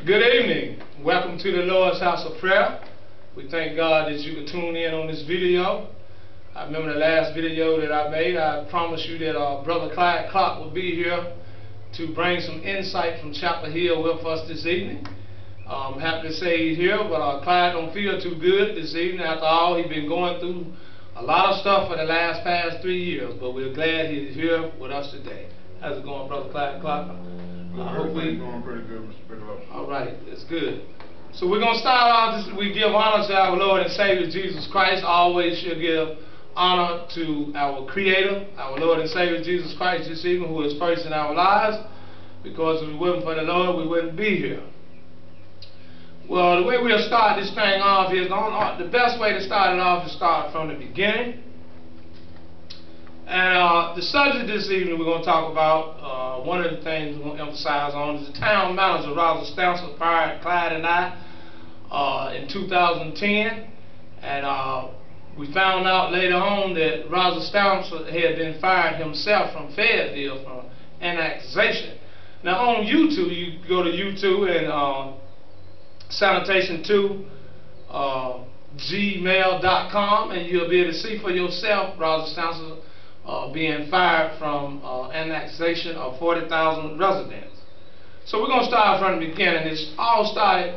Good evening. Welcome to the Lord's House of Prayer. We thank God that you could tune in on this video. I remember the last video that I made. I promised you that Brother Clyde would be here to bring some insight from Chapel Hill with us this evening. I'm happy to say he's here, but Clyde don't feel too good this evening. After all, he's been going through a lot of stuff for the past 3 years, but we're glad he's here with us today. How's it going, Brother Clyde? Everything's going pretty good, Mr. Bigelow. All right, that's good. So we're going to start off, we give honor to our Lord and Savior Jesus Christ. Always should give honor to our Creator, our Lord and Savior Jesus Christ this evening, who is first in our lives, because if it wasn't for the Lord, we wouldn't be here. Well, the way we'll start this thing off is, the best way to start it off is start from the beginning. And the subject this evening we're going to talk about, one of the things we're going to emphasize on is the town manager, Roger Stamps, fired Clyde and I in 2010. And we found out later on that Roger Stamps had been fired himself from Fayetteville for annexation. Now on YouTube, you go to YouTube and sanitation2 gmail.com, and you'll be able to see for yourself Roger Stamps being fired from annexation of 40,000 residents. So we're going to start from the beginning. It's all started,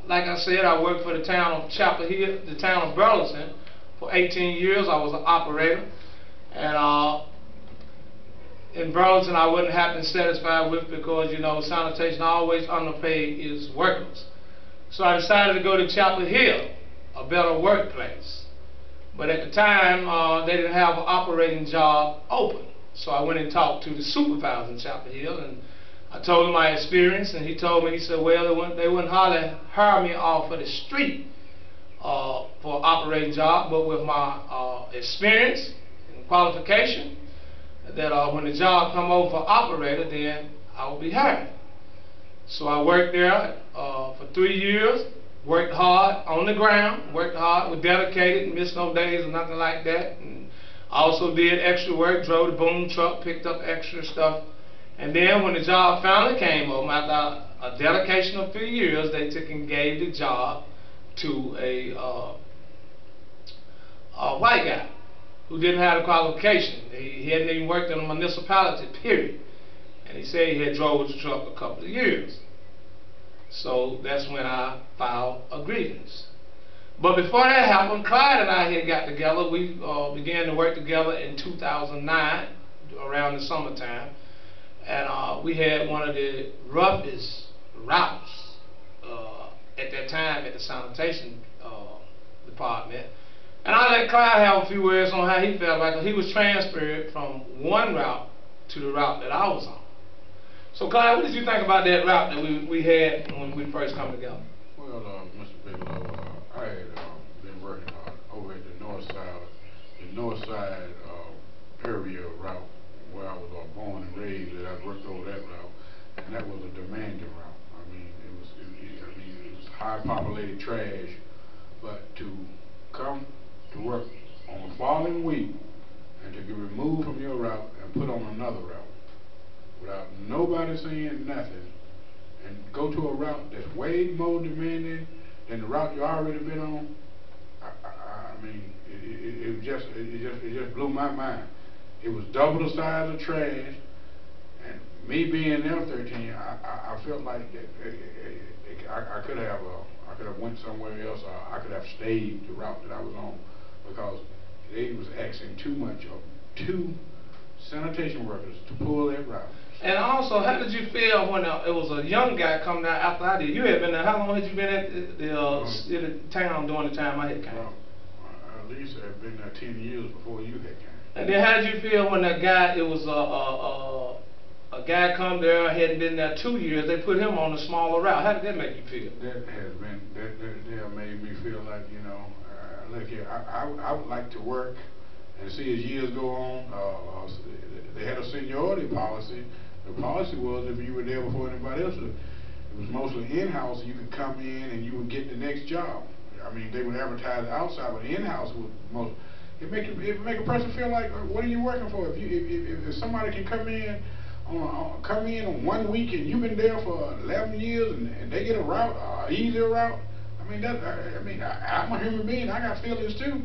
like I said, I worked for the town of Chapel Hill, the town of Burleson, for 18 years. I was an operator. And in Burleson, I wasn't happy and satisfied with, because, you know, sanitation always underpaid its workers. So I decided to go to Chapel Hill, a better workplace. But at the time, they didn't have an operating job open. So I went and talked to the supervisor in Chapel Hill, and I told him my experience, and he told me, he said, well, they wouldn't hire me off of the street for an operating job, but with my experience and qualification, that when the job come over for operator, then I will be hired. So I worked there for 3 years. Worked hard on the ground, worked hard, was dedicated, missed no days or nothing like that. And also did extra work, drove the boom truck, picked up extra stuff. And then when the job finally came over, after a dedication of 3 years, they took and gave the job to a white guy who didn't have the qualification. He hadn't even worked in a municipality, period. And he said he had drove the truck a couple of years. So that's when I filed a grievance. But before that happened, Clyde and I had got together. We began to work together in 2009, around the summertime. And we had one of the roughest routes at that time at the sanitation department. And I let Clyde have a few words on how he felt, like he was transferred from one route to the route that I was on. So Clyde, what did you think about that route that we had when we first come together? Well, Mr. Bigelow, I had been working over at the north side area route where I was born and raised. That I worked over that route, and that was a demanding route. I mean, it was high populated trash, but to come to work on the following week and to get removed from your route and put on another route, without nobody saying nothing, and go to a route that's way more demanding than the route you already been on, I mean, it just blew my mind. It was double the size of trash, and me being there 13, I felt like that I could have went somewhere else, or I could have stayed the route that I was on, because they was asking too much of 2 sanitation workers to pull that route. And also, how did you feel when it was a young guy coming down after I did? You had been there. How long had you been at the town during the time I had came? Well, at least I had been there 10 years before you had came. And then how did you feel when that guy, it was a guy come there, hadn't been there 2 years, they put him on a smaller route? How did that make you feel? That made me feel like, you know, look here, I would like to work and see as years go on. They had a seniority policy. The policy was if you were there before anybody else, it was mostly in-house. You could come in and you would get the next job. I mean, they would advertise it outside, but in-house was most. It make a person feel like, what are you working for? If somebody can come in come in on 1 week and you've been there for 11 years and they get a route, easier route. I mean, I'm a human being. I got feelings too.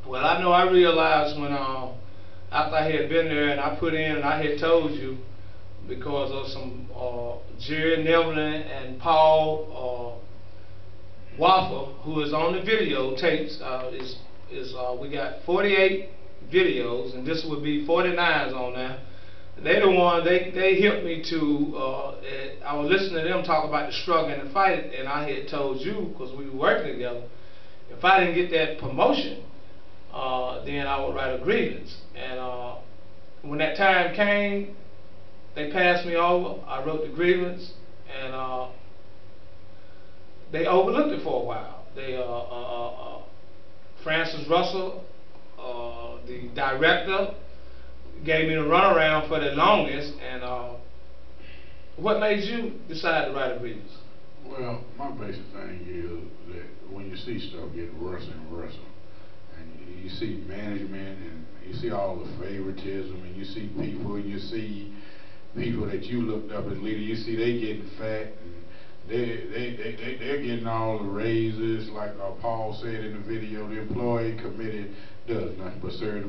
Well, I know I realized when after I had been there and I put in and I had told you because of some Jerry Nevlin and Paul Waffle, who is on the video tapes, we got 48 videos and this would be 49s on there. They the one, they helped me to, I was listening to them talk about the struggle and the fight, and I had told you, because we were working together, if I didn't get that promotion, then I would write a grievance. And when that time came, they passed me over, I wrote the grievance, and they overlooked it for a while. They, Francis Russell, the director, gave me the runaround for the longest. And what made you decide to write a grievance? Well, my basic thing is that when you see stuff get worse and worse, and you see management, and you see all the favoritism, and you see people that you looked up as leaders, you see they getting fat, and they're getting all the raises, like Paul said in the video. The employee committee does nothing but serve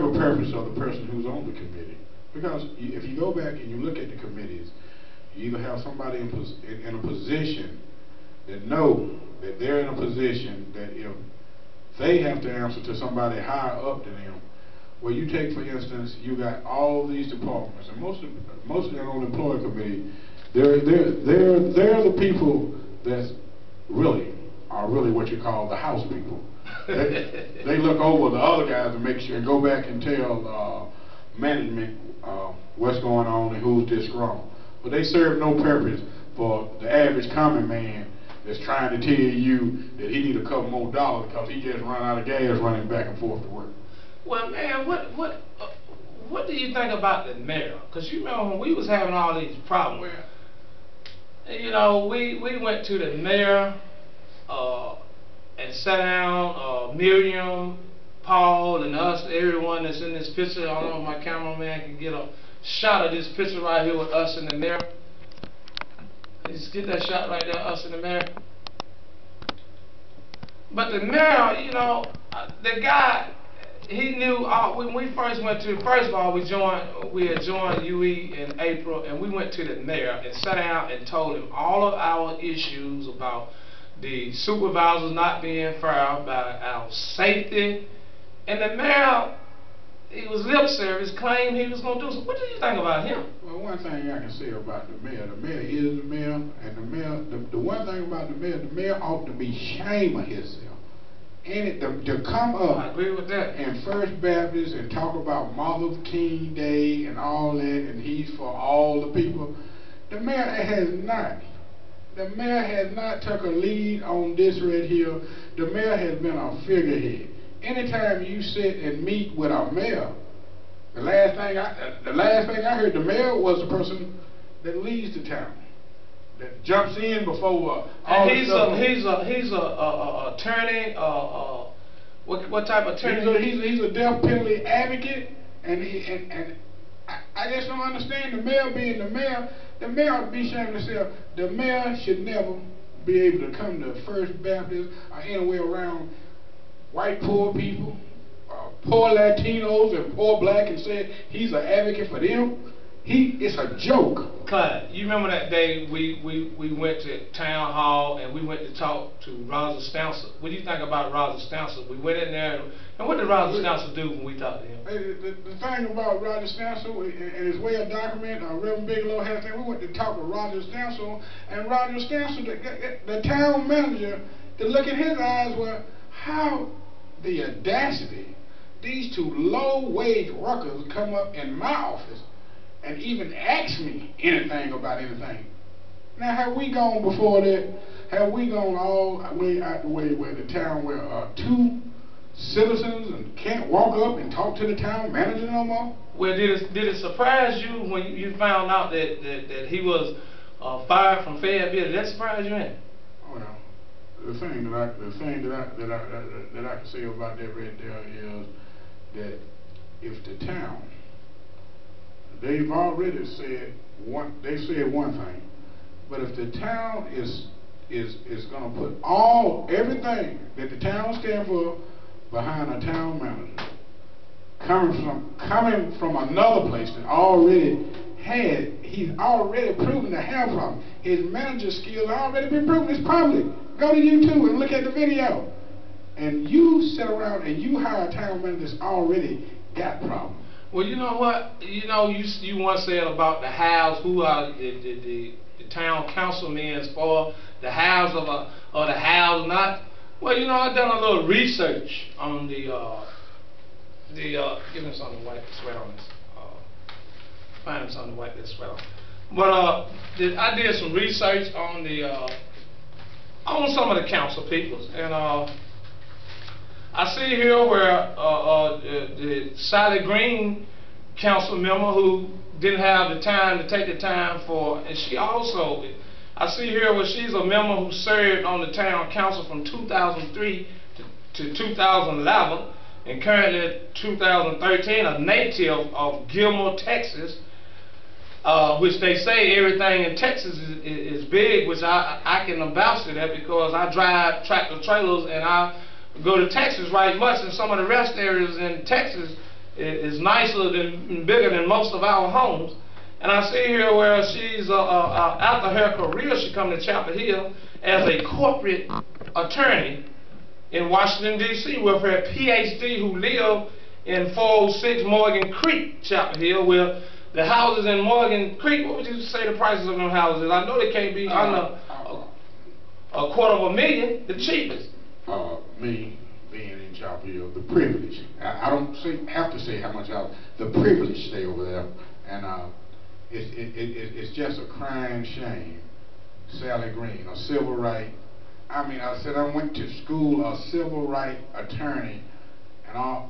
a purpose of the person who's on the committee. Because if you go back and you look at the committees, you either have somebody in a position that know that they're in a position that if they have to answer to somebody higher up than them, well, you take, for instance, you got all these departments, and most of them on the employee committee, they're the people that are really what you call the house people. They look over the other guys to make sure and go back and tell management what's going on and who's disgruntled. But they serve no purpose for the average common man that's trying to tell you that he need a couple more dollars because he just run out of gas running back and forth to work. Well, man, what do you think about the mayor? Because you remember when we was having all these problems. Well, you know, we went to the mayor and sat down, Miriam, Paul, and us, everyone that's in this picture. I don't know if my cameraman can get a shot of this picture right here with us in the mayor. Just get that shot right there, us in the mayor. But the mayor, you know, the guy, he knew when we first went to, first of all, we had joined UE in April, and we went to the mayor and sat down and told him all of our issues about the supervisors not being fair, about our safety. And the mayor, he was lip service, claimed he was going to do something. What do you think about him? Well, one thing I can say about the mayor is the mayor, and the mayor, the one thing about the mayor ought to be ashamed of himself. And to come up, I agree with that, in First Baptist and talk about Martin Luther King Day and all that, and he's for all the people. The mayor has not took a lead on this right here. The mayor has been a figurehead. Anytime you sit and meet with a mayor, the last thing I heard, the mayor was the person that leads the town, that jumps in before all and the stuff. He's a attorney. What type of attorney? He's a death penalty advocate, and I just don't understand the mayor being the mayor. The mayor ought to be ashamed of himself. The mayor should never be able to come to First Baptist or anywhere around white poor people, poor Latinos and poor black, and say he's an advocate for them. It's a joke. Clyde, you remember that day we went to town hall and we went to talk to Roger Stansel. What do you think about Roger Stansel? We went in there, and what did Roger Stansel do when we talked to him? The thing about Roger Stansel and his way of document, Reverend Bigelow has that. We went to talk to Roger Stansel, and Roger Stansel, the town manager, to look in his eyes were, how the audacity these two low-wage workers come up in my office and even ask me anything about anything. Now, have we gone before that? Have we gone all the way out the way where the town where two citizens and can't walk up and talk to the town manager no more? Well, did it surprise you when you found out that he was fired from Fayetteville? Did that surprise you in? Well, the thing that I can say about that right there is that if the town they've already said they said one thing, but if the town is going to put everything that the town stands for behind a town manager, coming from another place that he's already proven to have problems. His manager skills already been proven. It's public. Go to YouTube and look at the video. And you sit around and you hire a town manager that's already got problems. Well, you know what? You know, you once said about the house, who are the town councilmen for, the house or the house not. Well, you know, I've done a little research on the give me something to wipe the sweat on this. Find him something to wipe this sweat on. But I did some research on on some of the council peoples, and I see here where the Sally Green council member who didn't have the time to take the time for, and she also, I see here where she's a member who served on the town council from 2003 to 2011, and currently 2013, a native of Gilmore, Texas, which they say everything in Texas is big, which I can vouch to that because I drive tractor trailers and I go to Texas right much, and some of the rest areas in Texas is nicer than, bigger than most of our homes. And I see here where she's, after her career, she come to Chapel Hill as a corporate attorney in Washington, D.C. with her PhD, who lived in 406 Morgan Creek, Chapel Hill, where the houses in Morgan Creek, what would you say the prices of them houses? I know they can't be under $250,000, the cheapest. Me being in Chapel Hill, the privilege. I don't have to say how much the privilege stay over there, and it's just a crying shame. Sally Green, a civil right. I mean, I said I went to school, a civil right attorney, and all,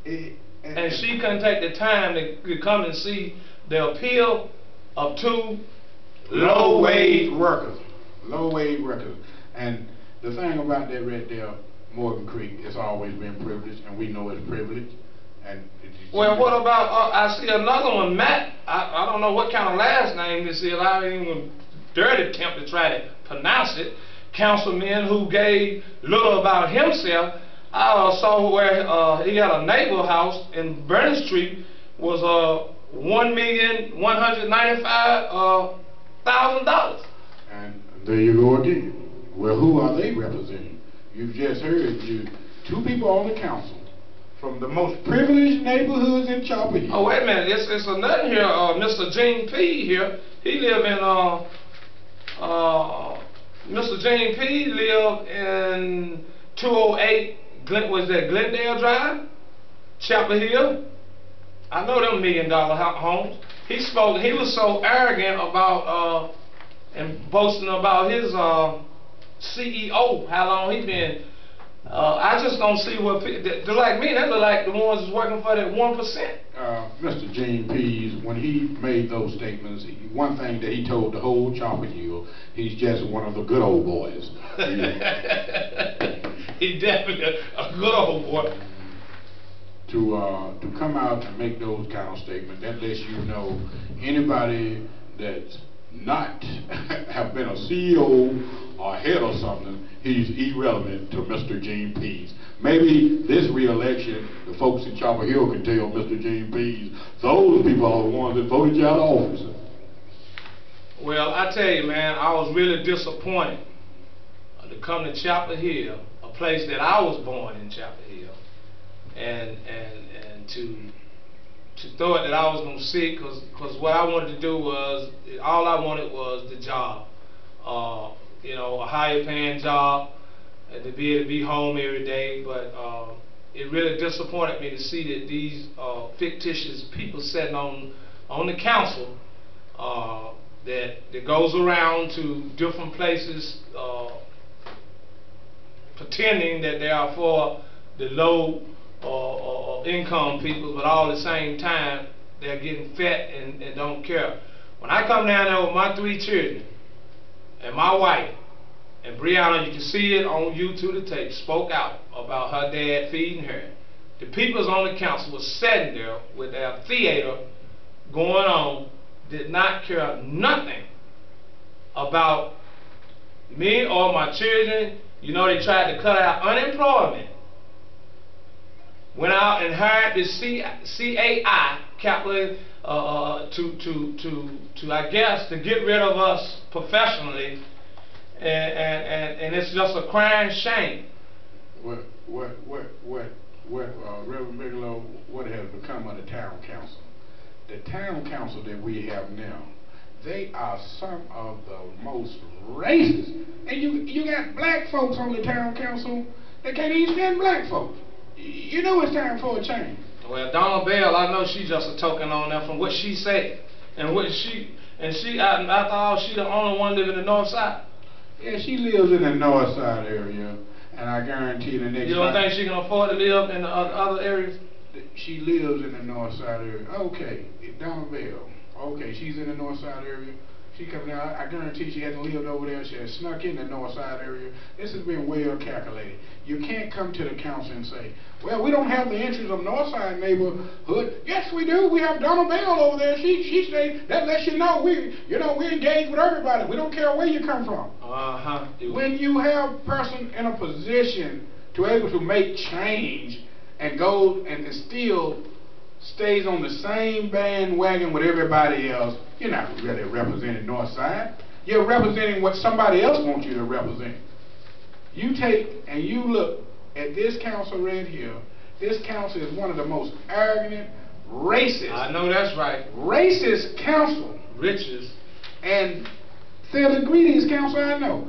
and she couldn't take the time to come and see the appeal of two low-wage workers. Low-wage workers. And the thing about that right there, Morgan Creek, it's always been privileged, and we know it's privileged. And well, what about, I see another one, Matt, I don't know what kind of last name this is, I didn't even dare to attempt to try to pronounce it, councilman who gave little about himself. I saw where he had a neighbor house in Burnett Street was $1,195,000. And there you go again. Well, who are they representing? You've just heard two people on the council from the most privileged neighborhoods in Chapel Hill. Oh, wait a minute. It's another here. Mr. Gene P. here. He live in Mr. Gene P. lived in 208 Glendale Drive, Chapel Hill. I know them $1 million homes. He was so arrogant about and boasting about his CEO, how long he been. I just don't see what people, they're like me, they look like the ones that's working for that 1%. Mr. Gene Pease, when he made those statements, one thing that he told the whole Chapel Hill, he's just one of the good old boys. He's definitely a good old boy. To come out and make those kind of statements, that lets you know anybody that's not have been a CEO or head or something, he's irrelevant to Mr. Gene Pease. Maybe this re-election, the folks in Chapel Hill can tell Mr. Gene Pease, those people are the ones that voted you out of office. Well, I tell you, man, I was really disappointed to come to Chapel Hill, a place that I was born in, Chapel Hill, and to throw it that I was going to see, because what I wanted to do was, all I wanted was the job. You know, a higher paying job, and to be able to be home every day, but it really disappointed me to see that these fictitious people sitting on the council that goes around to different places pretending that they are for the low income people, but all at the same time they're getting fat and don't care. When I come down there with my 3 children and my wife, and Brianna, you can see it on YouTube, the tape, spoke out about her dad feeding her. The peoples on the council were sitting there with their theater going on did not care nothing about me or my children. You know, they tried to cut out unemployment. Went out and hired the CAI capital to I guess to get rid of us professionally, and it's just a crying shame. Reverend Bigelow, what has become of the town council? The town council that we have now, they are some of the most racist. And you got black folks on the town council that can't even stand black folks. You know it's time for a change. Well, Donna Bell, I know she's just a token on there from what she said, and after all, she the only one living in the north side. Yeah, she lives in the north side area, and I guarantee the next. You don't think she can afford to live in the other areas? She lives in the north side area. Okay, Donna Bell. Okay, she's in the north side area. She comes down. I guarantee she hasn't lived over there. She has snuck in the north side area. This has been well calculated. You can't come to the council and say, well, we don't have the interests of north side neighborhood. Yes, we do. We have Donna Bell over there. She says that lets you know we engage with everybody. We don't care where you come from. When you have a person in a position to able to make change and go and still stays on the same bandwagon with everybody else, you're not really representing north side. You're representing what somebody else wants you to represent. You take and you look at this council right here. This council is one of the most arrogant, racist. I know that's right. Racist council. Richest. And they're the greediest council I know.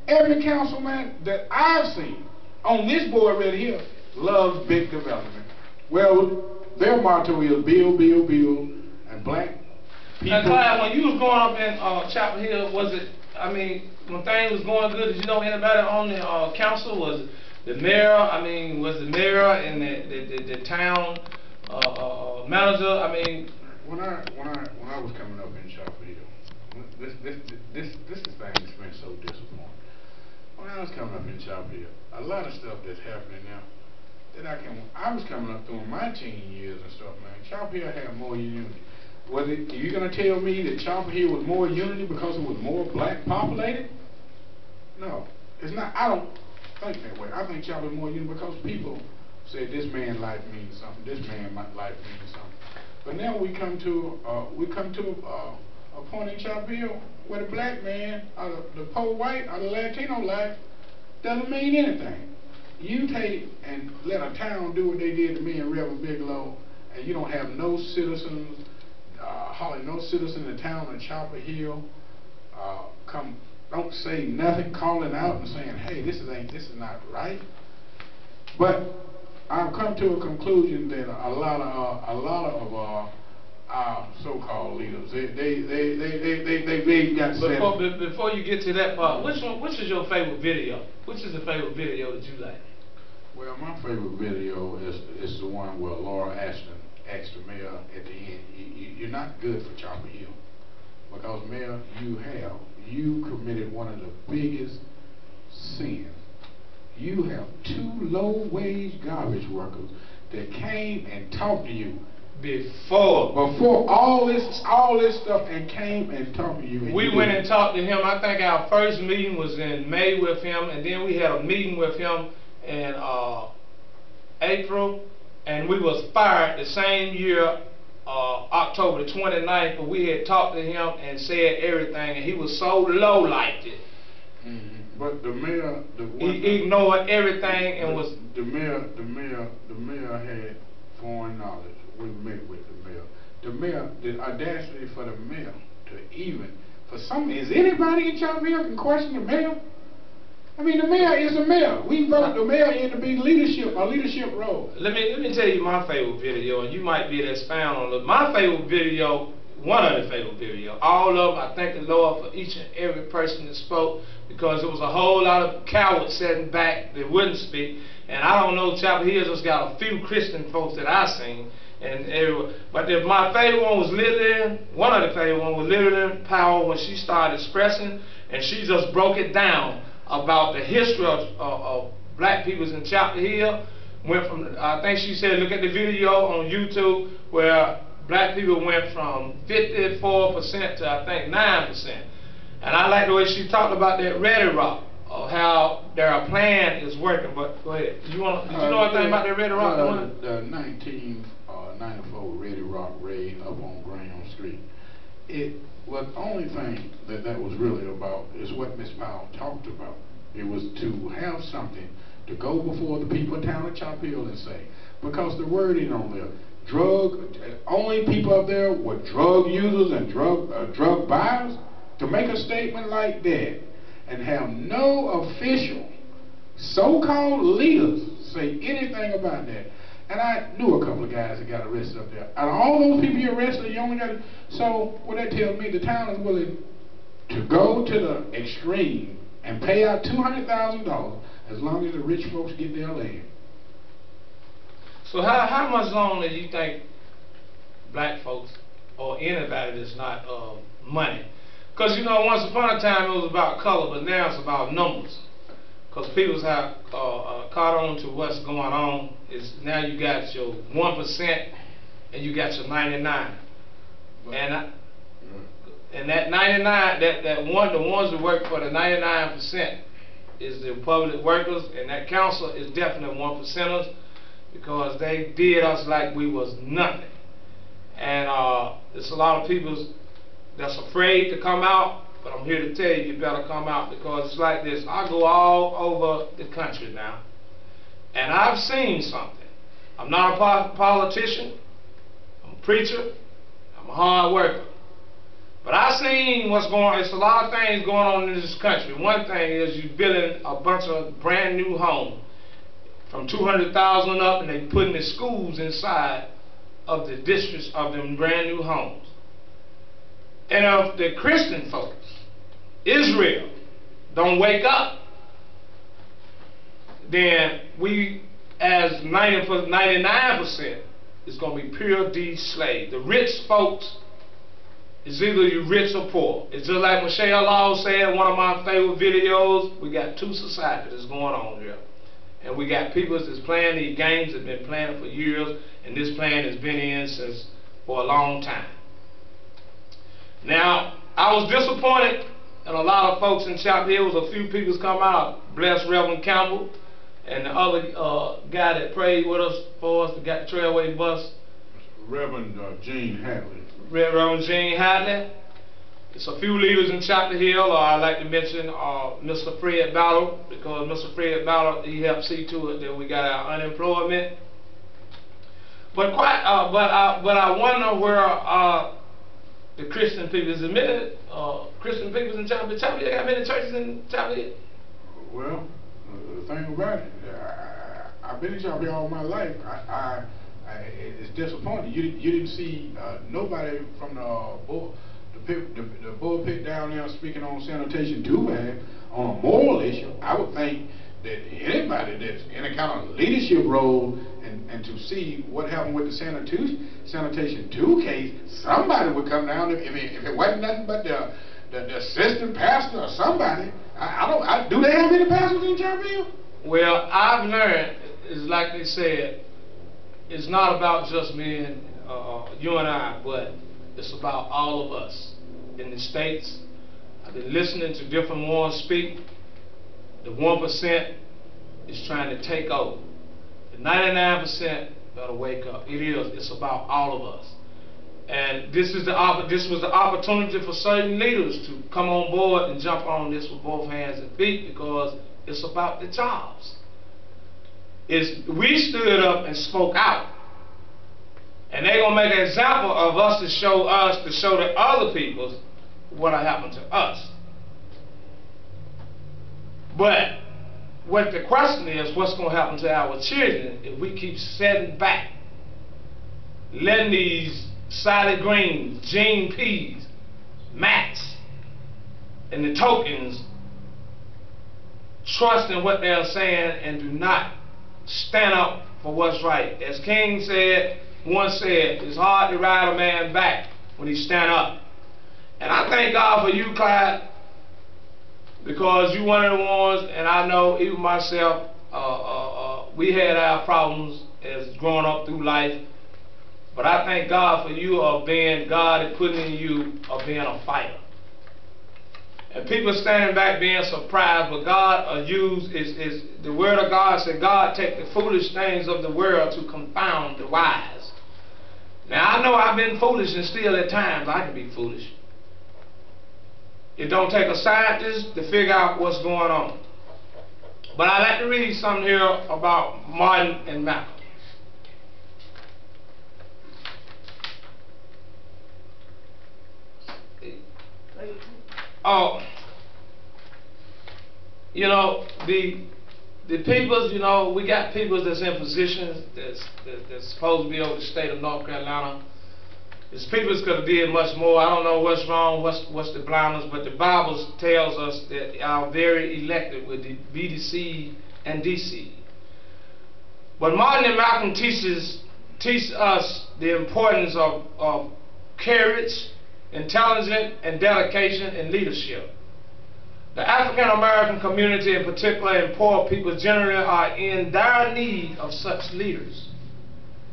Every councilman that I've seen on this board right here loves big development. Well, their motto is build, build, build, and black people. And Clyde, when you was growing up in Chapel Hill, was it, I mean, when things was going good, did you know anybody on the council? Was the mayor, I mean, was the mayor and the town manager, I mean? When I was coming up in Chapel Hill, this is thing that's been so disappointing. When I was coming up in Chapel Hill, a lot of stuff that's happening now, that I was coming up through my teen years and stuff, man. Chapel Hill had more unity. Are you going to tell me that Chapel Hill was more unity because it was more black populated? No, it's not. I don't think that way. I think Chapel Hill was more unity because people said this man's life means something, this man's life means something. But now we come to a point in Chapel Hill where the black man, or the poor white, or the Latino life doesn't mean anything. You take and let a town do what they did to me and Reverend Bigelow, and you don't have no citizens, hardly no citizen in the town of Chapel Hill don't say nothing, calling out and saying, hey, this is not right. But I've come to a conclusion that a lot of our so-called leaders, they've got set. Before you get to that part, which is your favorite video? Which is the favorite video that you like? Well, my favorite video is the one where Laura Ashton asked the mayor at the end, you're not good for Chapel Hill. Because, Mayor, you committed one of the biggest sins. You have 2 low-wage garbage workers that came and talked to you before all this stuff and came and talked to you. We went and talked to him. I think our first meeting was in May with him, and then we had a meeting with him in April, and we was fired the same year, October the 29th, but we had talked to him and said everything, and he was so low-liked it. But the mayor, he ignored everything and was the mayor had foreign knowledge. We met with the mayor. The audacity for the mayor to even is anybody in Chapel Hill can question the mayor? I mean, the mayor is the mayor. We vote the mayor in to be a leadership role. Let me tell you my favorite video, and you might be able to expound on it. My favorite video, one of the favorite videos, all of them, I thank the Lord for each and every person that spoke, because there was a whole lot of cowards sitting back that wouldn't speak. And I don't know, Chapel Hill just got a few Christian folks that I seen. But my favorite one was Lillian. One of the favorite one was Lillian Powell, when she started expressing, and she just broke it down about the history of black peoples in Chapel Hill. Went from, I think she said, look at the video on YouTube where black people went from 54% to I think 9%. And I like the way she talked about that Ready Rock, of how their plan is working. But go ahead. Did you know anything about that Ready Rock? The 1994 Ready Rock raid up on Graham Street. It was the only thing that was really about is what Ms. Powell talked about. It was to have something to go before the people of town of Chapel Hill and say, because the wording on there, only people up there were drug users and drug buyers. To make a statement like that and have no official so-called leaders say anything about that. And I knew a couple of guys that got arrested up there. Out of all those people you arrested, you only got. So what that tells me, the town is willing to go to the extreme and pay out $200,000 as long as the rich folks get their land. So how much longer do you think black folks or anybody that's not money? Because you know, once upon a time it was about color, but now it's about numbers. Because people have caught on to what's going on. Is now you got your 1% and you got your 99, and that 99, the ones that work for the 99% is the public workers, and that council is definitely 1%ers because they did us like we was nothing. And it's a lot of people that's afraid to come out, but I'm here to tell you, you better come out, because it's like this. I go all over the country now, and I've seen something. I'm not a politician, I'm a preacher, I'm a hard worker, but I've seen what's going on. It's a lot of things going on in this country. One thing is you're building a bunch of brand new homes from 200,000 up, and they putting the schools inside of the districts of them brand new homes. And if the Christian folks, Israel, don't wake up, then we, as 99%, is going to be pure D slave. The rich folks is either you rich or poor. It's just like Michelle Law said in one of my favorite videos, we got two societies that's going on here. And we got people that's playing these games that have been playing for years, and this plan has been in since for a long time. Now, I was disappointed, and a lot of folks in Chapel Hill, was a few people come out, bless Reverend Campbell, and the other guy that prayed with us for us, that got the Trailway bus. Reverend Gene Hatley. Reverend Gene Hatley. There's a few leaders in Chapel Hill. I'd like to mention Mr. Fred Battle, because Mr. Fred Battle, he helped see to it that we got our unemployment. But I wonder where the Christian people is admitted. Christian people in Chapel Hill. Chapel Hill got many churches in Chapel Hill. Well, the thing about it, I've been in Chapel Hill all my life. It's disappointing. You didn't see nobody from the pulpit down there speaking on sanitation too bad on a moral issue. I would think that anybody that's in a kind of leadership role and to see what happened with the sanitation 2 case, somebody would come down. If it wasn't nothing but the assistant pastor or somebody. Do they have any pastors in Chapel Hill? Well, I've learned, is like they said, it's not about just me and you and I, but it's about all of us in the States. I've been listening to different ones speak. The 1% is trying to take over. The 99% better wake up. It is. It's about all of us. And this was the opportunity for certain leaders to come on board and jump on this with both hands and feet, because it's about the jobs. We stood up and spoke out. And they're going to make an example of us to show the other people what happened to us. But what the question is, what's going to happen to our children if we keep sitting back, letting these Sally Greens, Gene P's, Max, and the tokens trust in what they're saying and do not stand up for what's right. As King once said, it's hard to ride a man back when he stand up. And I thank God for you, Clyde, because you one of the ones, and I know even myself, we had our problems as growing up through life, But I thank God for you of being God and putting in you of being a fighter. And people standing back being surprised, but God is the word of God said, God take the foolish things of the world to confound the wise. Now I know I've been foolish, and still at times I can be foolish. It don't take a scientist to figure out what's going on. But I'd like to read something here about Martin and Malcolm. Oh, you know, the peoples, you know, we got peoples that's in positions that's supposed to be over the state of North Carolina. These peoples could have did much more. I don't know what's wrong, what's the blindness, but the Bible tells us that our very elected would be deceived and deceived. But Martin and Malcolm teach us the importance of courage, intelligence, and dedication in leadership. The African American community in particular, and poor people generally, are in dire need of such leaders.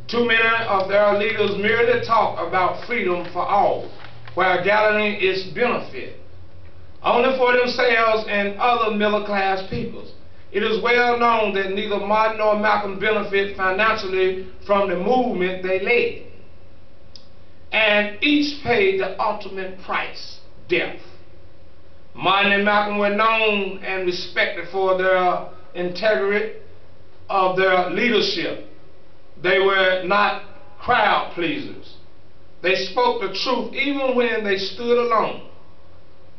Too many of their leaders merely talk about freedom for all, while gathering its benefit only for themselves and other middle-class peoples. It is well known that neither Martin nor Malcolm benefit financially from the movement they led, and each paid the ultimate price, death. Martin and Malcolm were known and respected for their integrity of their leadership. They were not crowd pleasers. They spoke the truth even when they stood alone.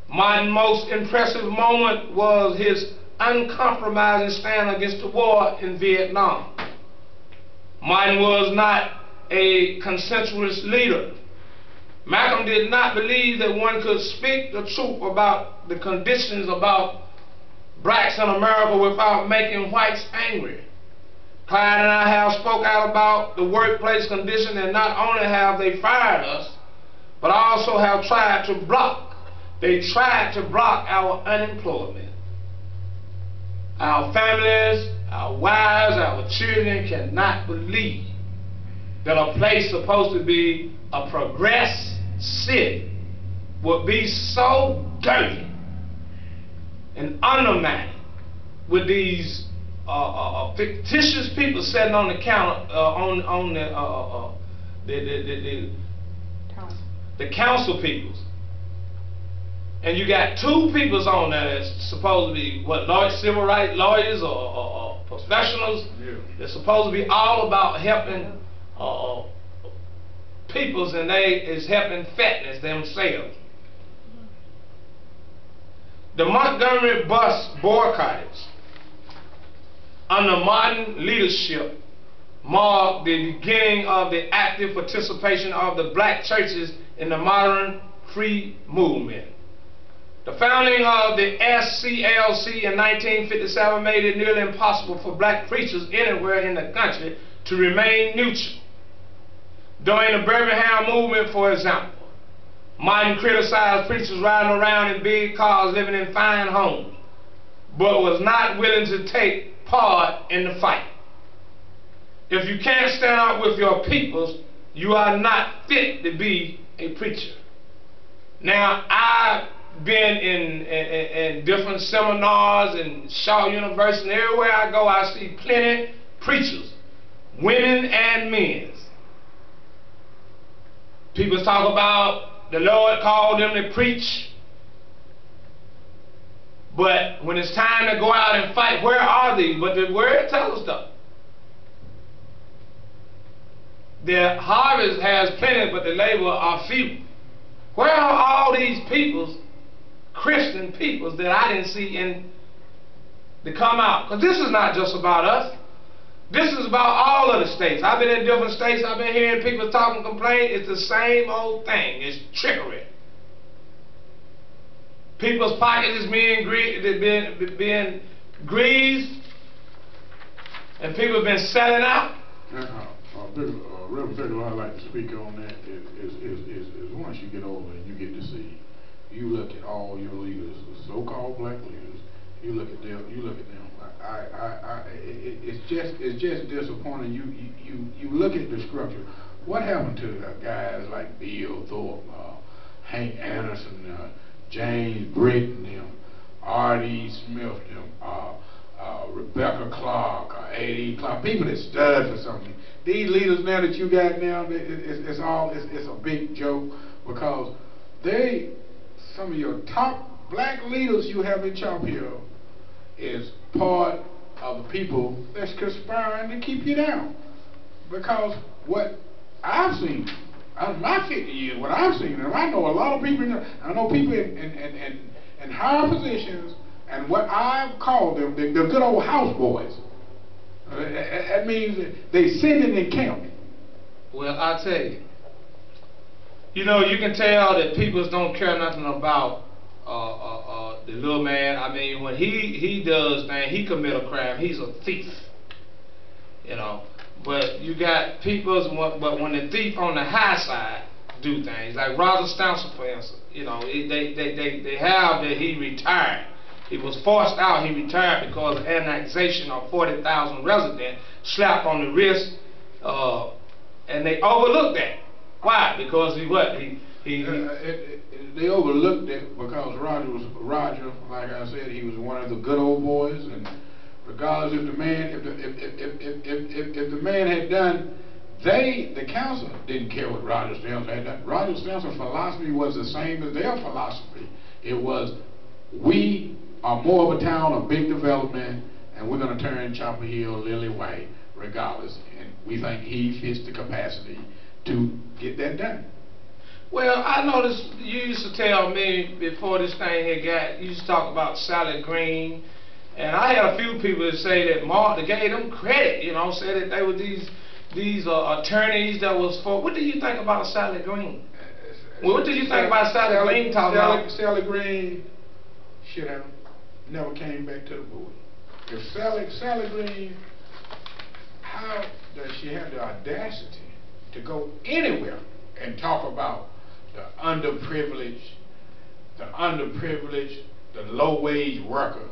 Martin's most impressive moment was his uncompromising stand against the war in Vietnam. Martin was not a consensuous leader. Malcolm did not believe that one could speak the truth about the conditions about blacks in America without making whites angry. Clyde and I have spoke out about the workplace condition, and not only have they fired us, but also have tried to block. They tried to block our unemployment. Our families, our wives, our children cannot believe that a place supposed to be a progressive city would be so dirty and undermined with these fictitious people sitting on the counter the council peoples, and you got two peoples on there that's supposed to be civil rights lawyers or professionals. Yeah. They're supposed to be all about helping peoples, and they is helping fatness themselves. The Montgomery bus boycotted under Martin leadership marked the beginning of the active participation of the black churches in the modern free movement. The founding of the SCLC in 1957 made it nearly impossible for black preachers anywhere in the country to remain neutral. During the Birmingham movement, for example, Martin criticized preachers riding around in big cars, living in fine homes, but was not willing to take part in the fight. If you can't stand up with your peoples, you are not fit to be a preacher. Now, I've been in different seminars and Shaw University, and everywhere I go I see plenty preachers, women and men. People talk about the Lord called them to preach, but when it's time to go out and fight, where are these? But the word tells us though. The harvest has plenty, but the labor are few. Where are all these peoples, Christian peoples, that I didn't see to come out? Because this is not just about us. This is about all of the states. I've been in different states. I've been hearing people talk and complain. It's the same old thing. It's trickery. People's pockets is being greased, and people have been selling out. Reverend Bigelow, I'd like to speak on that. Is once you get older and you get to see, you look at all your leaders, so-called black leaders. You look at them. It's just disappointing. You look at the structure. What happened to the guys like Bill Thorpe, Hank Anderson, James Britton, them, R.D. Smith, them, Rebecca Clark, A.D. Clark, people that stood for something. These leaders now that you got now, it's a big joke, because some of your top black leaders you have in Chapel Hill is part of the people that's conspiring to keep you down. Because what I've seen, out of my 50 years, what I've seen, and I know a lot of people, I know people in higher positions, and what I've called them, the good old houseboys. That means they sitting in camp. Well, I tell you, you know, you can tell that people don't care nothing about the little man. I mean, when he does things, he commit a crime, he's a thief. You know, but you got people, but when the thief on the high side do things, like Roger Stansel, for instance, you know, they have that he retired. He was forced out, he retired because of annexation of 40,000 residents, slapped on the wrist, and they overlooked that. Why? Because they overlooked it because Roger, like I said, he was one of the good old boys, and regardless if the man, if the man had done, the council didn't care what Roger Stansel had done. Roger Stansel's philosophy was the same as their philosophy. It was, we are more of a town of big development, and we're going to turn Chapel Hill lily white regardless, and we think he fits the capacity to get that done. Well, I noticed you used to tell me before this thing had got, you used to talk about Sally Green, and I had a few people that say that Mark gave them credit, you know, said that they were these attorneys that was for. What do you think about Sally Green? Well, what did you think about Sally Green talking about? Sally Green should have never came back to the board. If Sally Green, how does she have the audacity to go anywhere and talk about the underprivileged, the low-wage worker?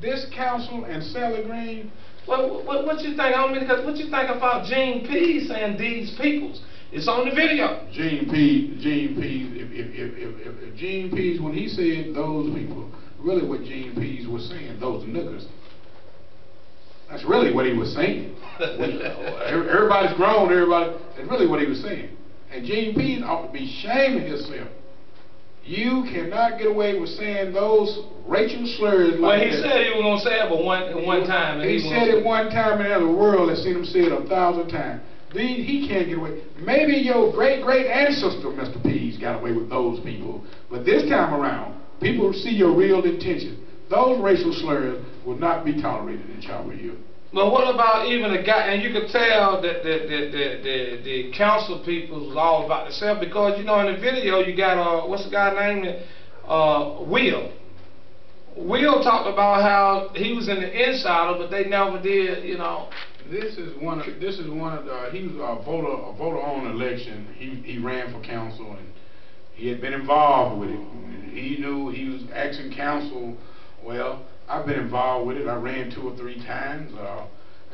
This council and Sally Green. What you think? I don't mean, because what you think about Gene P saying these peoples? It's on the video. Gene P. If Gene P. when he said those people, really what Gene P. was saying, those niggers. That's really what he was saying. Everybody's grown. That's really what he was saying. And Gene P. ought to be shaming himself. You cannot get away with saying those racial slurs like that. Well, he said he was going to say it, but one time. He said it one time, and the world has seen him say it 1,000 times. He can't get away. Maybe your great ancestor, Mr. P's, got away with those people. But this time around, people see your real intention. Those racial slurs will not be tolerated in Chapel Hill. But what about even a guy, and you could tell that the council people was all about themselves, because, you know, in the video you got, what's the guy named? Will. Will talked about how he was in the insider, but they never did, you know. This is one of the, he was a voter on election. He ran for council, and he had been involved with it. He knew he was asking council. Well, I've been involved with it. I ran 2 or 3 times,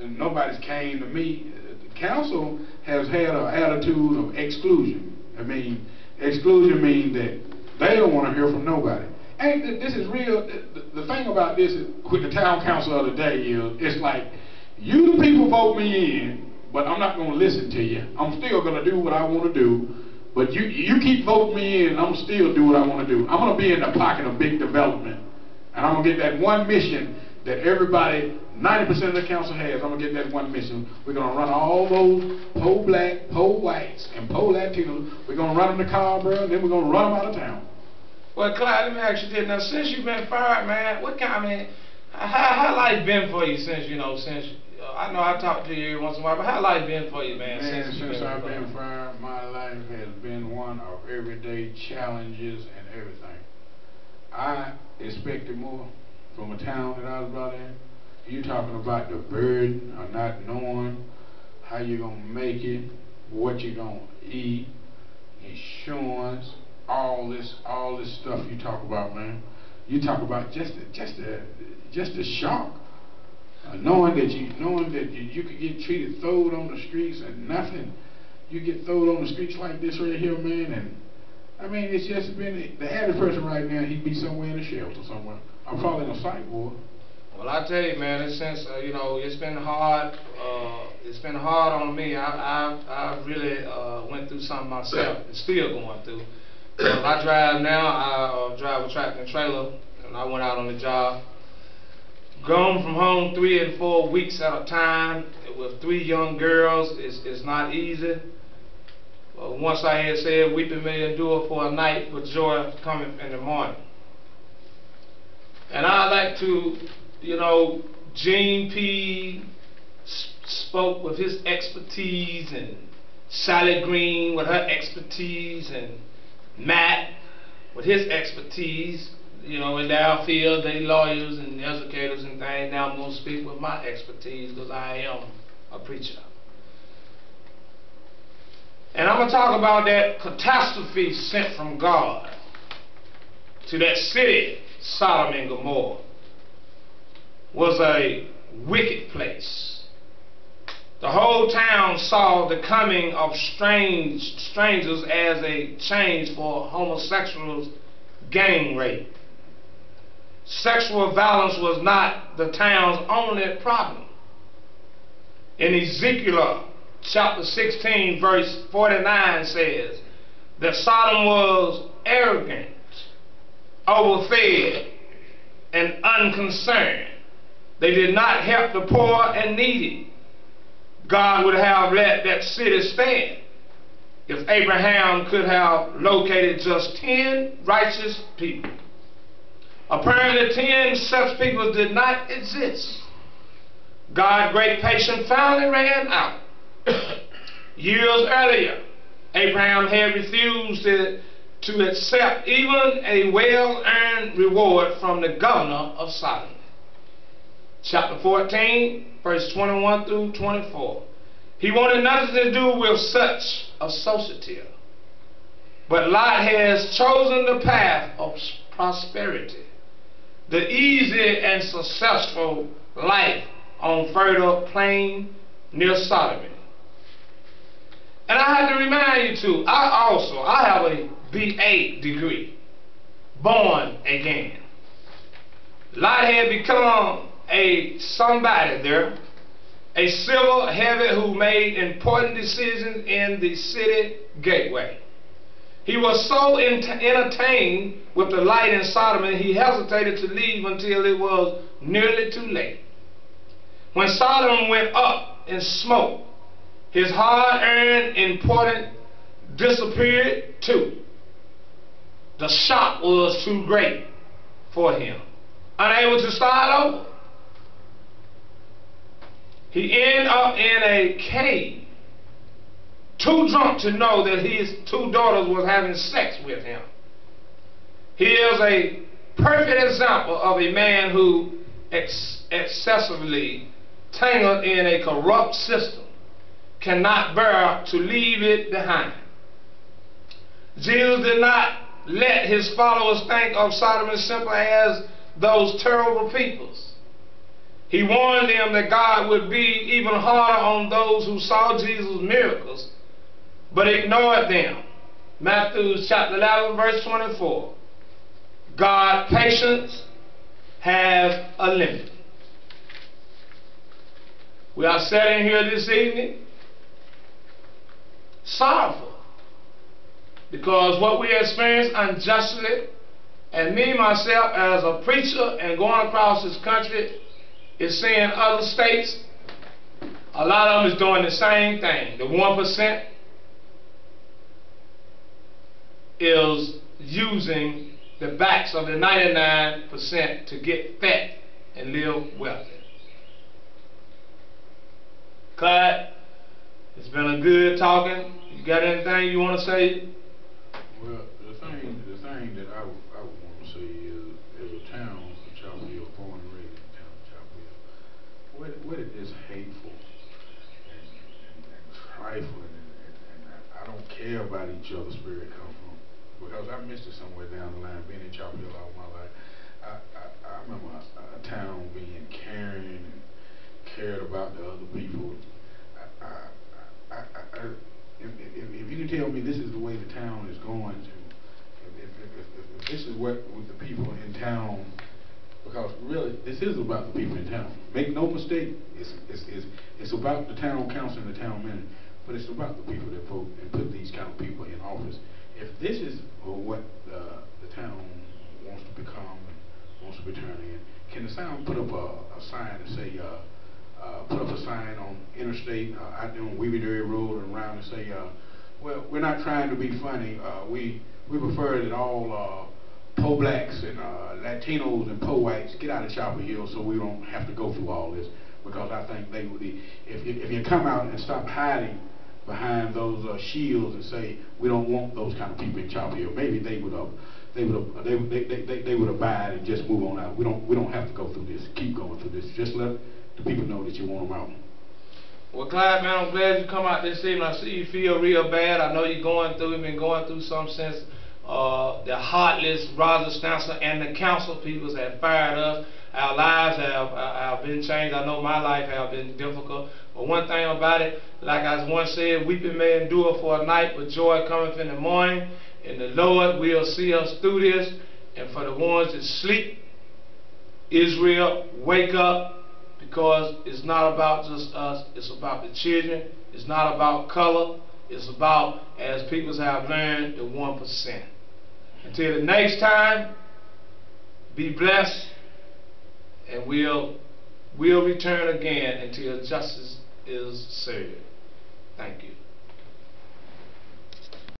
and nobody's came to me. The council has had an attitude of exclusion. I mean, exclusion means that they don't want to hear from nobody. And this is real. The thing about this is, with the town council of the day is, it's like, you the people vote me in, but I'm not going to listen to you. I'm still going to do what I want to do, but you keep voting me in, and I'm still do what I want to do. I'm going to be in the pocket of big development, and I'm going to get that one mission that everybody, 90% of the council has. I'm going to get that one mission. We're going to run all those poor black, poor whites, and poor Latinos. We're going to run them to Carrboro, and then we're going to run them out of town. Well, Clyde, let me ask you this. Now, since you've been fired, man, what kind of, how life been for you since, you know, I know I talk to you every once in a while, but how life been for you, man? Since I've been fired, my life has been one of everyday challenges and everything. I expected more from a town that I was brought in. You talking about the burden of not knowing how you're gonna make it, what you're gonna eat, insurance, all this stuff you talk about, man. You talk about just the shock. Knowing that you could get treated, throwed on the streets and nothing you get thrown on the streets like this right here, man, and I mean, it's just been, the average person right now, he'd be somewhere in a shelter somewhere. I'm probably in a psych ward. Well, I tell you, man, it's since you know, it's been hard. It's been hard on me. I really went through something myself. And still going through. I drive now. I drive a tractor and trailer, and I went out on the job. Gone from home 3 and 4 weeks at a time with 3 young girls. It's not easy. Once I had said, weeping may endure for a night, but joy cometh in the morning. And I like to, you know, Gene P. spoke with his expertise, and Sally Green with her expertise, and Matt with his expertise. You know, in their field, they lawyers and educators and things. Now I'm going to speak with my expertise because I am a preacher. And I'm going to talk about that catastrophe sent from God to that city, Sodom and Gomorrah. Was a wicked place. The whole town saw the coming of strangers as a change for homosexuals' gang rape. Sexual violence was not the town's only problem. In Ezekiel chapter 16 verse 49 says that Sodom was arrogant, overfed, and unconcerned. They did not help the poor and needy. God would have let that city stand if Abraham could have located just 10 righteous people. Apparently 10 such people did not exist. God's great patience finally ran out. Years earlier, Abraham had refused to accept even a well-earned reward from the governor of Sodom. Chapter 14, verse 21 through 24. He wanted nothing to do with such associate. But Lot has chosen the path of prosperity, the easy and successful life on fertile plain near Sodom. And I have to remind you too, I have a BA degree, born again. Lot had become a somebody there, a civil heavy who made important decisions in the city gateway. He was so entertained with the light in Sodom, he hesitated to leave until it was nearly too late. When Sodom went up in smoke, his hard-earned importance disappeared too. The shock was too great for him. Unable to start over, he ended up in a cave, too drunk to know that his 2 daughters was having sex with him. He is a perfect example of a man who excessively tangled in a corrupt system cannot bear to leave it behind. Jesus did not let his followers think of Sodom as simple as those terrible peoples. He warned them that God would be even harder on those who saw Jesus' miracles but ignored them. Matthew chapter 11 verse 24. God's patience has a limit. We are sitting here this evening sorrowful because what we experience unjustly, and me myself as a preacher and going across this country is seeing other states, a lot of them is doing the same thing. The 1% is using the backs of the 99% to get fat and live wealthy. Clyde, it's been a good talking. You got anything you want to say? Well, the thing that I would want to say is, as a town of Chapel Hill, born and raised in the town of Chapel Hill, where did this hateful and trifling and I don't care about each other spirit come from? Because I missed it somewhere down the line, being in Chapel Hill all my life. I remember a town being caring and cared about the other people. the town is going to, if this is what with the people in town, because really this is about the people in town. Make no mistake, it's about the town council and the town manager, but it's about the people that vote and put these kind of people in office. If this is what the town wants to become and wants to be turned in, can the town put up a sign and say, put up a sign on Interstate, out there on Weaverderry Road and around and say, well, we're not trying to be funny. We prefer that all poor blacks and Latinos and poor whites get out of Chapel Hill so we don't have to go through all this. Because I think they would, if you come out and stop hiding behind those shields and say we don't want those kind of people in Chapel Hill, maybe they would abide and just move on out. We don't have to go through this. Keep going through this. Just let the people know that you want them out. Well, Clyde, man, I'm glad you come out this evening. I see you feel real bad. I know you've been going through some since the heartless Roger Stansel and the council peoples have fired us. Our lives have been changed. I know my life has been difficult. But one thing about it, like I once said, weeping may endure for a night, but joy cometh in the morning. And the Lord will see us through this. And for the ones that sleep, Israel, wake up, because it's not about just us. It's about the children. It's not about color. It's about, as people have learned, the 1%. Until the next time, be blessed. And we'll return again until justice is served. Thank you.